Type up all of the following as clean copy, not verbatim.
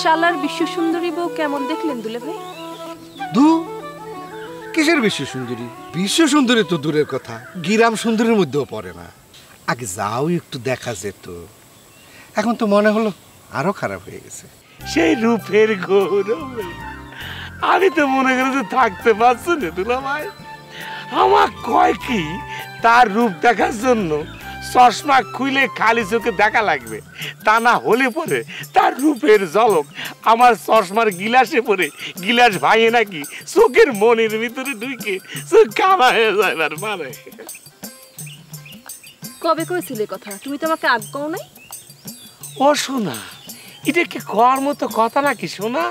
শালার বিশ্ব সুন্দরী বউ কেমন দেখলেন দুলে ভাই? দু কিসের বিশ্ব সুন্দরী? বিশ্ব সুন্দরী তো দূরের কথা, গ্রাম সুন্দরীর মধ্যেও পড়ে না। আগে যাও একটু দেখা যেত, এখন তো মনে হলো আরো খারাপ হয়ে গেছে। সেই রূপের গৌরবে আমি তো মনে করি যে থাকতে পারছি না দুলা ভাই। আমার কয় কি, তার রূপ দেখার জন্য চশমা খুলে খালি চোখে দেখা লাগবে, তা না হলে পরে তার রূপের ঝলক আমার চশমার গিলাসে পড়ে গিলাস ভাঙে নাকি চোখের মনের ভিতরে ঢুকে চোখ কানা হয়ে যায়। মানে কবে কইছিলে কথা? তুমি তো আমাকে আগ কও নাই। ও শোনা, এটা কি কর মতো কথা নাকি শোনা?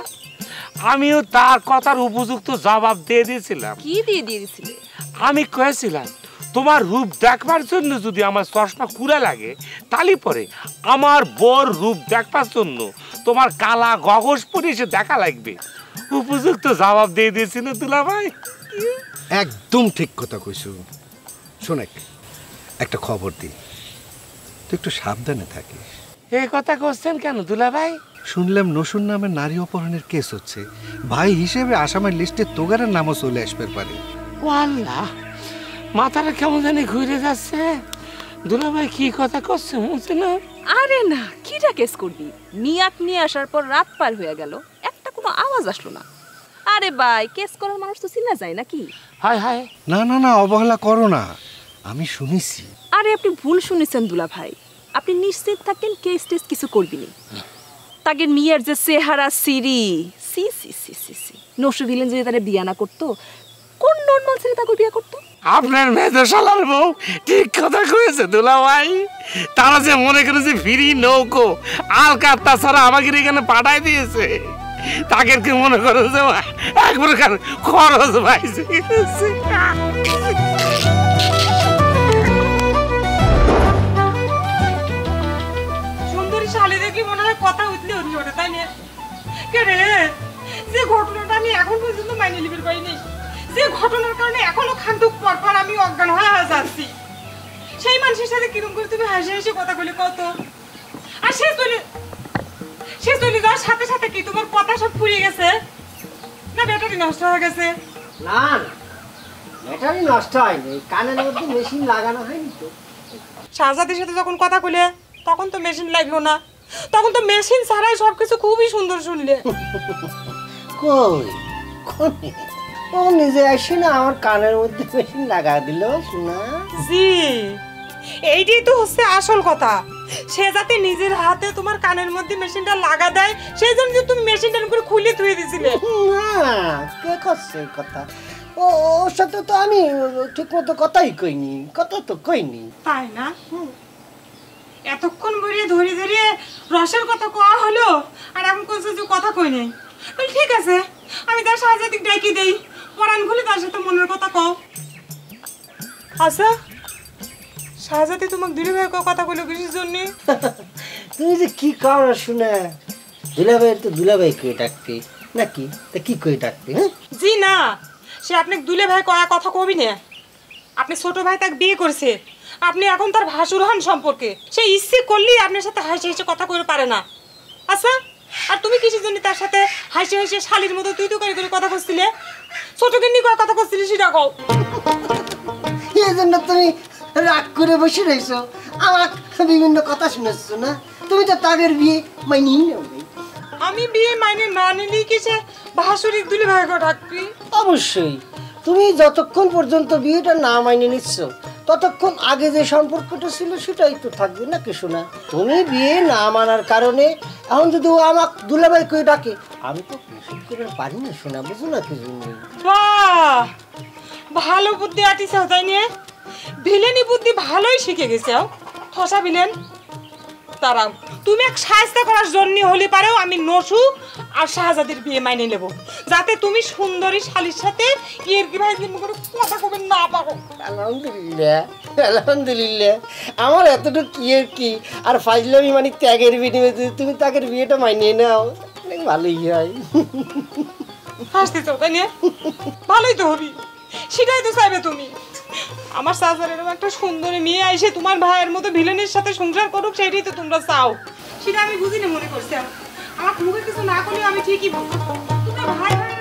আমিও তার কথার উপযুক্ত জবাব দিয়ে দিয়েছিলাম। কি দিয়ে দিয়েছিলে? আমি কয়েছিলাম তোমার রূপ দেখবার জন্য যদি আমার চশমা কুড়া লাগে, তাহলে পরে আমার বর রূপ দেখবার জন্য তোমার কালা গগস পরে এসে দেখা লাগবে। উপযুক্ত জবাব দিয়ে দিয়েছিল দুলা ভাই। একদম ঠিক কথা কইছো। শোনেক, একটা খবর দি, তুই একটু সাবধানে থাকিস। এই কথা করছেন কেন দুলা ভাই? শুনলাম নসুর নামে নারী অপহরণের কেস হচ্ছে। ভাই হিসেবে আসামের লিস্টে তোগারের নামও চলে আসবে পারে। ও আল্লাহ, মাথাটা কেমন জানি ঘুরে যাচ্ছে। দুলা ভাই কি কথা করছে বুঝছে না? আরে না, কিটা কেস করবি? মিয়াক নিয়ে আসার পর রাত পার হয়ে গেল, একটা কোনো আওয়াজ আসলো না। আরে ভাই, কেস করার মানুষ তো চিনা যায় নাকি? হায় হায়, না না না, অবহেলা করো না, আমি শুনেছি। আরে আপনি ভুল শুনেছেন দুলা ভাই। আপনি নিশ্চিত থাকেন কেস টেস কিছু করবিনি। তাকে মিয়ার যে চেহারা সিরি, সি সি সি সি সি, নসু ভিলেন যদি তারে বিয়া না করতো, কোন নর্মাল ছেলে তাকে বিয়া করতো? আপনার মেজশালার বউ ঠিক কথা কয়েছে দুলা ভাই। তারা যে মনে করে যে ফিরি নৌকো আলকাত্তা ছাড়া আমাকে এখানে পাঠাই দিয়েছে, তাকে কি মনে করে যে এক প্রকার খরচ পাইছে। সুন্দরী শালি দেখি মনে হয় কথা উঠলে উঠি ওঠে, তাই না? কে রে, যে ঘটনাটা আমি এখন পর্যন্ত মাইনে নিতে পারিনি, যে ঘটনার কারণে এখনো খান্তুক পর পর আমি অজ্ঞান হয়ে যাচ্ছি, সেই মানুষের সাথে কিরকম করে তুমি হাসি হাসি কথা বলে কত, আর সে চলে যাওয়ার সাথে সাথে কি তোমার কথা সব ফুরিয়ে গেছে না ব্যাটারি নষ্ট হয়ে গেছে? না না, ব্যাটারি নষ্ট হয়নি, কানের মধ্যে মেশিন লাগানো হয়নি তো। শাহজাদির সাথে যখন কথা কইলে তখন তো মেশিন লাগলো না, তখন তো মেশিন ছাড়াই সবকিছু খুবই সুন্দর শুনলে। কই কোনে ও নিজে আসি না আমার কানের মধ্যে মেশিন লাগা দিল শোনা। জি, এইটাই তো হচ্ছে আসল কথা। সে যাতে নিজের হাতে তোমার কানের মধ্যে মেশিনটা লাগা দেয়, সেই জন্য তুমি মেশিনটা করে খুলে ধুয়ে দিছিলে। না, কে করছে কথা? ওর সাথে তো আমি ঠিক মতো কথাই কইনি, কথা তো কইনি। তাই না? এতক্ষণ ধরে ধরে রসের কথা কওয়া হলো, আর এখন কোনছে যে কথা কই নাই। ঠিক আছে, আমি তার শাহজাদিক ডাকি দেই, পরাণ খুলে তার সাথে মনের কথা কও। আচ্ছা শাহজাদি তোমাকে দুলে ভাই কথা কইলো কিসের জন্য? তুমি যে কি কারণ শুনে দুলাভাই তো দুলাভাই কই ডাকতে নাকি, তা কি কই ডাকতে? হ্যাঁ জি না, সে আপনাকে দুলে ভাই কয়া কথা কবি না। আপনি ছোট ভাই তাকে বিয়ে করেছে, আপনি এখন তার ভাসুর হন সম্পর্কে, সে ইচ্ছে করলেই আপনার সাথে হাসি হাসি কথা কইতে পারে না। আচ্ছা, আর তুমি কিসের জন্য তার সাথে হাসি হাসি শালির মতো তুই তো করে কথা করছিলে? ছোট কিন্নি করে কথা করছিলি সেটা কও। এই জন্য তুমি রাগ করে বসে রইছো, আমার বিভিন্ন কথা শুনেছো না? তুমি তো তাদের বিয়ে মাইনেই নাও। আমি বিয়ে মাইনে না নিলেই কি সে ভাসুরি দুলে ভাই করে ডাকবি? অবশ্যই, তুমি যতক্ষণ পর্যন্ত বিয়েটা না মাইনে নিচ্ছ ততক্ষণ আগে যে সম্পর্কটা ছিল সেটাই তো থাকবে নাকি শোনা? তুমি বিয়ে না মানার কারণে এখন যদি ও আমাকে দুলাভাই কই ডাকে, আমি তো নিষেধ করে পারি না শোনা, বুঝো না কি জন্য? বাহ, ভালো বুদ্ধি আটিছাও তাই নিয়ে, ভিলেনি বুদ্ধি ভালোই শিখে গেছাও। ঠসা ভিলেন তারাও তুমি এক সাহায্য করার জন্য হলে পারেও আমি নসু আর শাহজাদির বিয়ে মাইনে নেব, যাতে তুমি সুন্দরী শালির সাথে এর কি ভাই করে কথা কবে না পারো। আলহামদুলিল্লাহ আলহামদুলিল্লাহ, আমার এতটুকু কি এর কি আর ফাজলামি মানে ত্যাগের বিনিময়ে যদি তুমি তাকে বিয়েটা মাইনে নাও অনেক ভালোই হয়। হাসতে চাও তাই নিয়ে, ভালোই তো হবি, সেটাই তো চাইবে তুমি। আমার শাহজাদ এরকম একটা সুন্দরী মেয়ে আইসে তোমার ভাইয়ের মতো ভিলেনের সাথে সংসার করুক, সেটাই তো তোমরা চাও। সেটা আমি বুঝিনি মনে করছি, আমার মুখে কিছু না করলেও আমি ঠিকই বলবো তুমি ভাই ভাই